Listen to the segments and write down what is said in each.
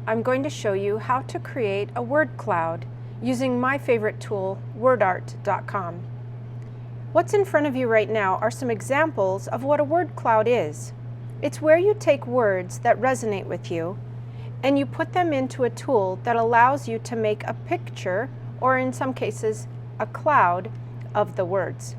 I'm going to show you how to create a word cloud using my favorite tool, wordartcom. What's in front of you right now are some examples of what a word cloud is. It's where you take words that resonate with you and you put them into a tool that allows you to make a picture, or in some cases, a cloud of the words.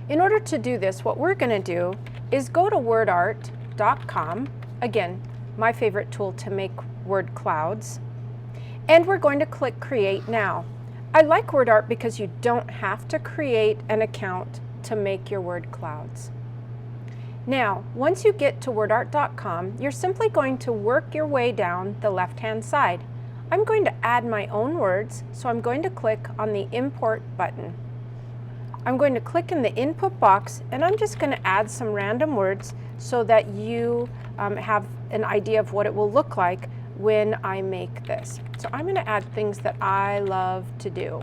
In order to do this, what we're going to do is go to wordartcom, again, my favorite tool to make word clouds, and we're going to click Create Now. I like WordArt because you don't have to create an account to make your word clouds. Now, once you get to wordartcom, you're simply going to work your way down the left-hand side. I'm going to add my own words, so I'm going to click on the Import button. I'm going to click in the input box and I'm just going to add some random words so that you have an idea of what it will look like when I make this. So I'm going to add things that I love to do.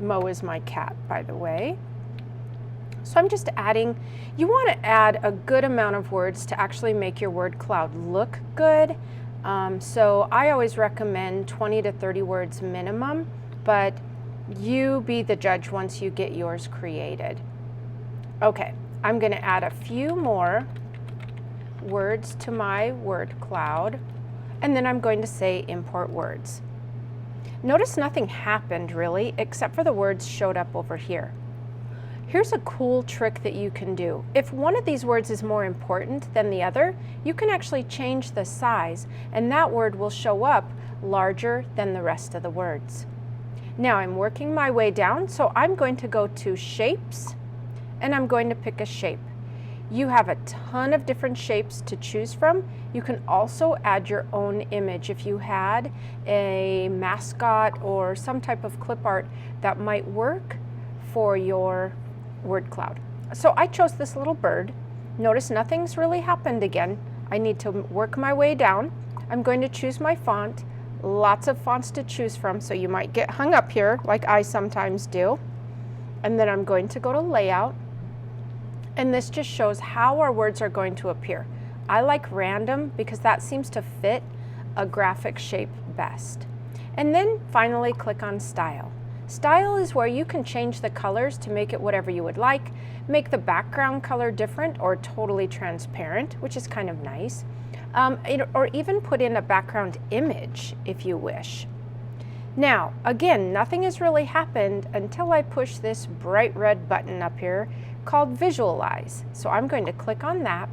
Mo is my cat, by the way. So I'm just adding, you want to add a good amount of words to actually make your word cloud look good. So I always recommend 20 to 30 words minimum, but you be the judge once you get yours created. Okay, I'm going to add a few more words to my word cloud, and then I'm going to say import words. Notice nothing happened really, except for the words showed up over here. Here's a cool trick that you can do. If one of these words is more important than the other, you can actually change the size, and that word will show up larger than the rest of the words. Now I'm working my way down, so I'm going to go to Shapes, and I'm going to pick a shape. You have a ton of different shapes to choose from. You can also add your own image if you had a mascot or some type of clip art that might work for your word cloud. So I chose this little bird. Notice nothing's really happened again. I need to work my way down. I'm going to choose my font. Lots of fonts to choose from, so you might get hung up here like I sometimes do. And then I'm going to go to Layout. And this just shows how our words are going to appear. I like random because that seems to fit a graphic shape best. And then finally click on Style. Style is where you can change the colors to make it whatever you would like, make the background color different or totally transparent, which is kind of nice, or even put in a background image if you wish. Now, again, nothing has really happened until I push this bright red button up here called Visualize. So I'm going to click on that.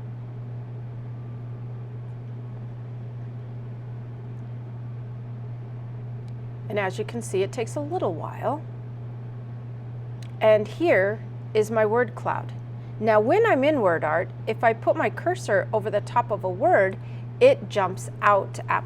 And as you can see, it takes a little while. And here is my word cloud. Now, when I'm in WordArt, if I put my cursor over the top of a word, it jumps out at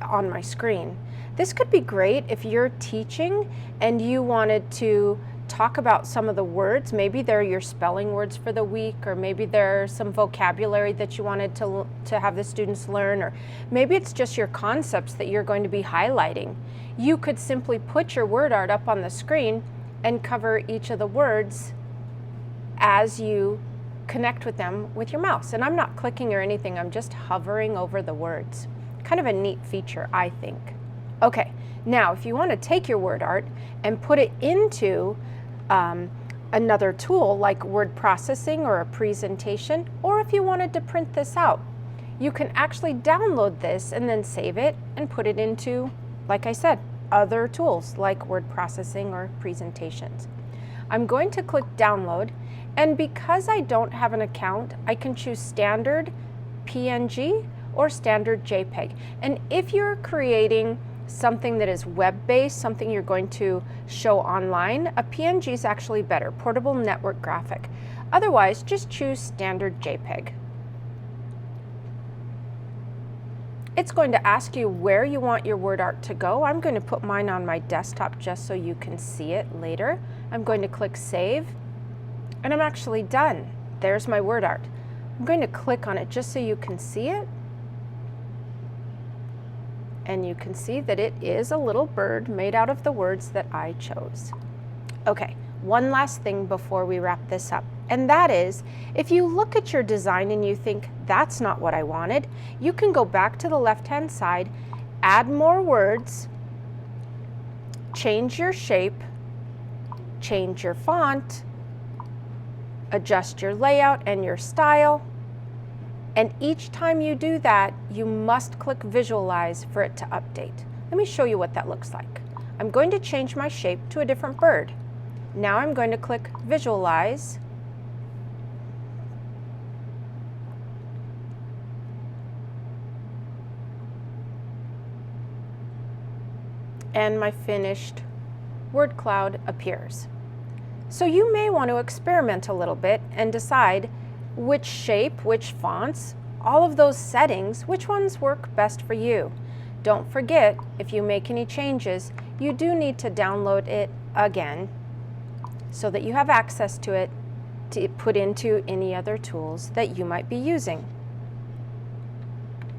on my screen. This could be great if you're teaching and you wanted to talk about some of the words. Maybe they're your spelling words for the week, or maybe there's some vocabulary that you wanted to have the students learn, or maybe it's just your concepts that you're going to be highlighting. You could simply put your word art up on the screen and cover each of the words as you connect with them with your mouse. And I'm not clicking or anything, I'm just hovering over the words. Kind of a neat feature, I think. Okay, now if you want to take your word art and put it into another tool like word processing or a presentation, or if you wanted to print this out, you can actually download this and then save it and put it into, like I said, other tools like word processing or presentations. I'm going to click download, and because I don't have an account, I can choose standard PNG or standard JPEG. And if you're creating something that is web-based, something you're going to show online, a PNG is actually better, portable network graphic. Otherwise, just choose standard JPEG. It's going to ask you where you want your word art to go. I'm going to put mine on my desktop just so you can see it later. I'm going to click Save, and I'm actually done. There's my word art. I'm going to click on it just so you can see it. And you can see that it is a little bird made out of the words that I chose. Okay, one last thing before we wrap this up, and that is, if you look at your design and you think that's not what I wanted, you can go back to the left-hand side, add more words, change your shape, change your font, adjust your layout and your style, and each time you do that, you must click Visualize for it to update. Let me show you what that looks like. I'm going to change my shape to a different bird. Now I'm going to click Visualize. And my finished word cloud appears. So you may want to experiment a little bit and decide which shape, which fonts, all of those settings, which ones work best for you. Don't forget, if you make any changes, you do need to download it again so that you have access to it to put into any other tools that you might be using.